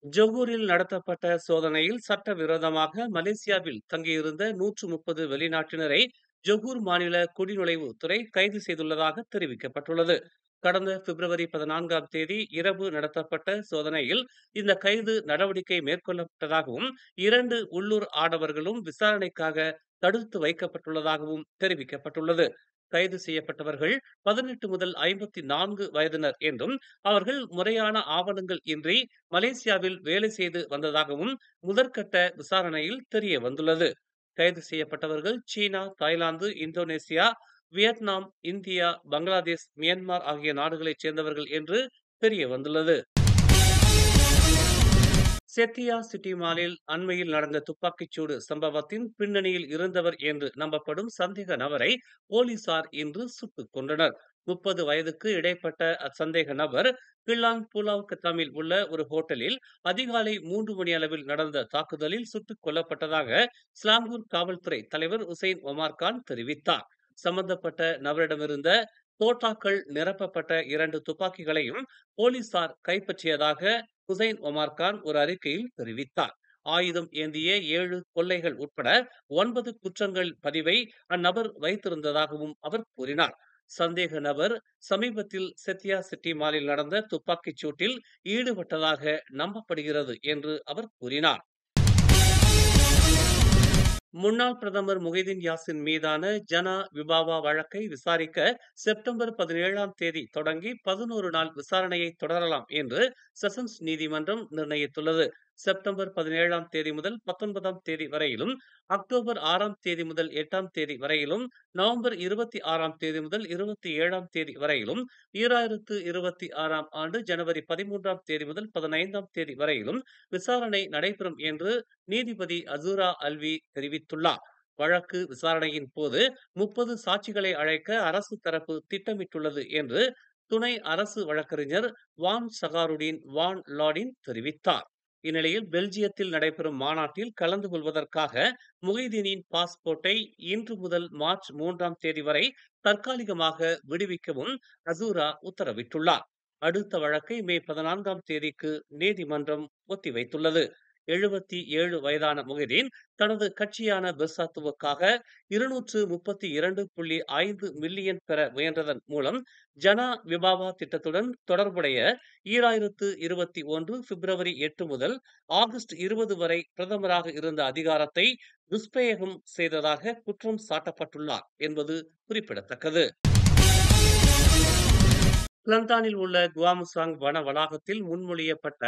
ஜொகூரில் நடத்தப்பட்ட சோதனையில் சட்டவிரோதமாக மலேசியாவில் தங்கியிருந்த 130 வெளிநாட்டினரை ஜொகூர் மாநில குடிநுழைவு துறை கைது செய்துள்ளதாக தெரிவிக்கப்பட்டுள்ளது. கடந்த பிப்ரவரி 14ஆம் தேதி இரவு நடத்தப்பட்ட சோதனையில் இந்த கைது நடவடிக்கை மேற்கொள்ளப்பட்டதாகவும், 2 உள்ளூர் ஆடவர்களும் விசாரணைக்காக தடுத்து வைக்கப்பட்டுள்ளதாகவும் தெரிவிக்கப்பட்டுள்ளது. கைது செய்யப்பட்டவர்கள் 18 முதல் 54 வயதினர் என்றும், அவர்கள் முறையான ஆவணங்கள் இன்றி மலேசியாவில் வேலை செய்து வந்ததாகவும் முதற்கட்ட விசாரணையில் தெரிய வந்துள்ளது. கைது செய்யப்பட்டவர்கள் சீனா, Thailand, Indonesia, Vietnam, India, Bangladesh, Myanmar ஆகிய நாடுகளைச் சேர்ந்தவர்கள் என்று தெரிய வந்துள்ளது. செத்தியா சிட்டி மாலில் அண்மையில் நடந்த துப்பாக்கிச்சூடு சம்பவத்தின் பின்னணியில் இருந்தவர் என்று நம்பப்படும் சந்தேக நபரை போலீசார் இன்று சுட்டுக் கொன்றனர். 30 வயதுக்கு இடைப்பட்ட அச்சந்தேக நபர் கில்லான் புலாவ் கத்தாமில் உள்ள ஒரு ஹோட்டலில் அதிகாலை 3 மணி அளவில் நடந்த தாக்குதலில் சுட்டுக் கொல்லப்பட்டதாக ஸ்லாங்கூர் காவல்துறை தலைவர் உசைன் ஒமார் கான் தெரிவித்தார். சம்பந்தப்பட்ட நபரிடமிருந்த தோட்டாக்கள் நிரப்பப்பட்ட 2 துப்பாக்கிகளையும் போலீசார் கைப்பற்றியதாக ஹுசைன் ஒமார் கான் ஒரு அறிக்கையில் தெரிவித்தார். ஆயுதம் ஏந்திய 7 கொள்ளைகள் உட்பட 9 குற்றங்கள் பதிவை அந்நபர் வைத்திருந்ததாகவும் அவர் கூறினார். சந்தேக நபர் சமீபத்தில் செத்தியா சிட்டி மாலில் நடந்த துப்பாக்கிச் சூட்டில் ஈடுபட்டதாக நம்பப்படுகிறது என்று அவர் கூறினார். முன்னாள் பிரதமர் முகைதீன் யாசின் மீதான ஜனா விபாவா வழக்கை விசாரிக்க செப்டம்பர் 17ஆம் தேதி தொடங்கி 11 நாள் விசாரணையை தொடரலாம் என்று செஷன்ஸ் நீதிமன்றம் நிர்ணயித்துள்ளது. செப்டம்பர் 17ஆம் தேதி முதல் 19ஆம் தேதி வரையிலும், அக்டோபர் 6ஆம் தேதி முதல் 8ஆம் தேதி வரையிலும், நவம்பர் 26ஆம் தேதி முதல் 27ஆம் தேதி வரையிலும், 2026ஆம் ஆண்டு ஜனவரி 13ஆம் தேதி முதல் 15ஆம் தேதி வரையிலும் விசாரணை நடைபெறும் என்று நீதிபதி அசூரா அல்வி தெரிவித்துள்ளார். வழக்கு விசாரணையின் போது 30 சாட்சிகளை அழைக்க அரசு தரப்பு திட்டமிட்டுள்ளது என்று துணை அரசு வழக்கறிஞர் வான் சகாருடீன் வான் லாடின் தெரிவித்தார். இந்நிலையில் பெல்ஜியத்தில் நடைபெறும் மாநாட்டில் கலந்து கொள்வதற்காக முகைதீனின் பாஸ்போர்ட்டை இன்று முதல் மார்ச் 3ஆம் தேதி வரை தற்காலிகமாக விடுவிக்கவும் அசூரா உத்தரவிட்டுள்ளார். அடுத்த வழக்கை மே 14ஆம் தேதிக்கு நீதிமன்றம் ஒத்திவைத்துள்ளது. 77 வயதான முகைதீன் தனது கட்சியான பெர்சாத்துவுக்காக 232.5 மில்லியன் பெற முயன்றதன் மூலம் ஜனா விபாவா திட்டத்துடன் தொடர்புடைய 2021 பிப்ரவரி 8 முதல் ஆகஸ்ட் 20 வரை பிரதமராக இருந்த அதிகாரத்தை துஷ்பிரயோகம் செய்ததாக குற்றம் சாட்டப்பட்டுள்ளார் என்பது குறிப்பிடத்தக்கது. கிளந்தானில் உள்ள குவாமுசாங் வன வளாகத்தில் முன்மொழியப்பட்ட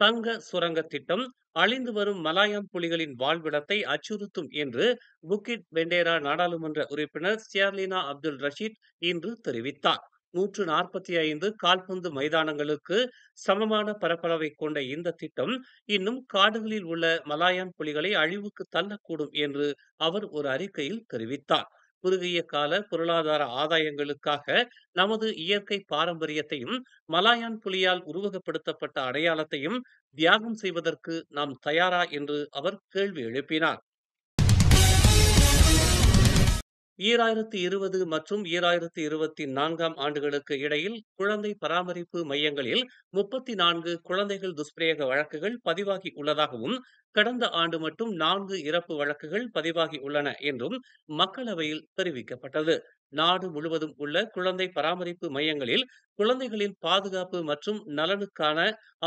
தங்க சுரங்க திட்டம் அழிந்து வரும் மலாயான் புலிகளின் வாழ்விடத்தை அச்சுறுத்தும் என்று புக்கிட் பெண்டேரா நாடாளுமன்ற உறுப்பினர் ஷியார்லினா அப்துல் ரஷீத் இன்று தெரிவித்தார். 145 கால்பந்து மைதானங்களுக்கு சமமான பரப்பளவை கொண்ட இந்த திட்டம் இன்னும் காடுகளில் உள்ள மலாயான் புலிகளை அழிவுக்கு தள்ளக்கூடும் என்று அவர் ஒரு அறிக்கையில் தெரிவித்தார். குறுகிய கால பொருளாதார ஆதாயங்களுக்காக நமது இயற்கை பாரம்பரியத்தையும் மலாயான் புலியால் உருவகப்படுத்தப்பட்ட அடையாளத்தையும் தியாகம் செய்வதற்கு நாம் தயாரா என்று அவர் கேள்வி எழுப்பினார். 2020 மற்றும் 2024ஆம் ஆண்டுகளுக்கு இடையில் குழந்தை பராமரிப்பு மையங்களில் 34 குழந்தைகள் துஷ்பிரயோக வழக்குகள் பதிவாகி உள்ளதாகவும், கடந்த ஆண்டு மட்டும் 4 இறப்பு வழக்குகள் பதிவாகி உள்ளன என்றும் மக்களவையில் தெரிவிக்கப்பட்டது. நாடு முழுவதும் உள்ள குழந்தை பராமரிப்பு மையங்களில் குழந்தைகளின் பாதுகாப்பு மற்றும் நலனுக்கான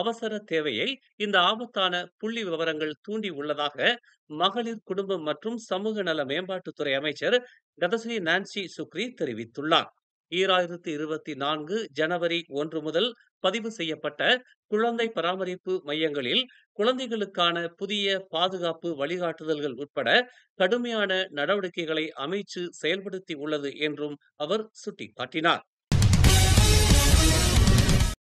அவசர தேவையை இந்த ஆபத்தான புள்ளி விவரங்கள் தூண்டி உள்ளதாக மகளிர் குடும்பம் மற்றும் சமூக நல மேம்பாட்டுத்துறை அமைச்சர் கதஸ்ரீ நான்சி சுக்ரி தெரிவித்துள்ளார். 2024 ஜனவரி 1 முதல் பதிவு செய்யப்பட்ட குழந்தை பராமரிப்பு மையங்களில் குழந்தைகளுக்கான புதிய பாதுகாப்பு வழிகாட்டுதல்கள் உட்பட கடுமையான நடவடிக்கைகளை அமைச்சு செயல்படுத்தி உள்ளது என்றும் அவர் சுட்டிக்காட்டினார்.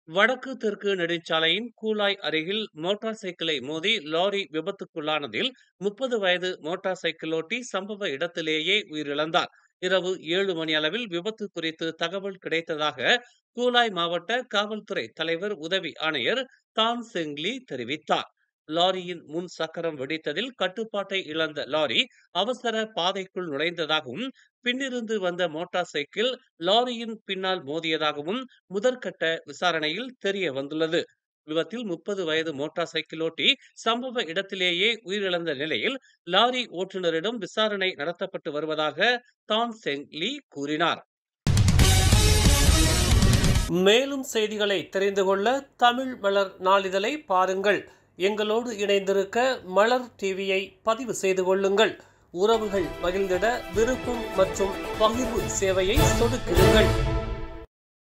வடக்கு தெற்கு நெடுஞ்சாலையின் கூலாய் அருகில் மோட்டார் சைக்கிளை மோதி லாரி விபத்துக்குள்ளானதில் 30 வயது மோட்டார் சைக்கிளோட்டி சம்பவ இடத்திலேயே உயிரிழந்தார். இரவு 7 மணி அளவில் விபத்து குறித்து தகவல் கிடைத்ததாக கூலாய் மாவட்ட காவல்துறை தலைவர் உதவி ஆணையர் தான் செங்லி தெரிவித்தார். லாரியின் முன் சக்கரம் வெடித்ததில் கட்டுப்பாட்டை இழந்த லாரி அவசர பாதைக்குள் நுழைந்ததாகவும், பின்னிருந்து வந்த மோட்டார் சைக்கிள் லாரியின் பின்னால் மோதியதாகவும் முதற்கட்ட விசாரணையில் தெரிய வந்துள்ளது. விபத்தில் 30 வயது மோட்டார் சைக்கிள் ஓட்டி சம்பவ இடத்திலேயே உயிரிழந்த நிலையில் லாரி ஓட்டுநரிடம் விசாரணை நடத்தப்பட்டு வருவதாக தான் செங் லீ கூறினார். மேலும் செய்திகளை தெரிந்து கொள்ள தமிழ் மலர் நாளிதழை பாருங்கள். எங்களோடு இணைந்திருக்க மலர் டிவியை பதிவு செய்து கொள்ளுங்கள். உறவுகள் மகிழ்ந்திட விருப்பம் மற்றும் பகிர்வு சேவையை சொடுக்கிடுங்கள்.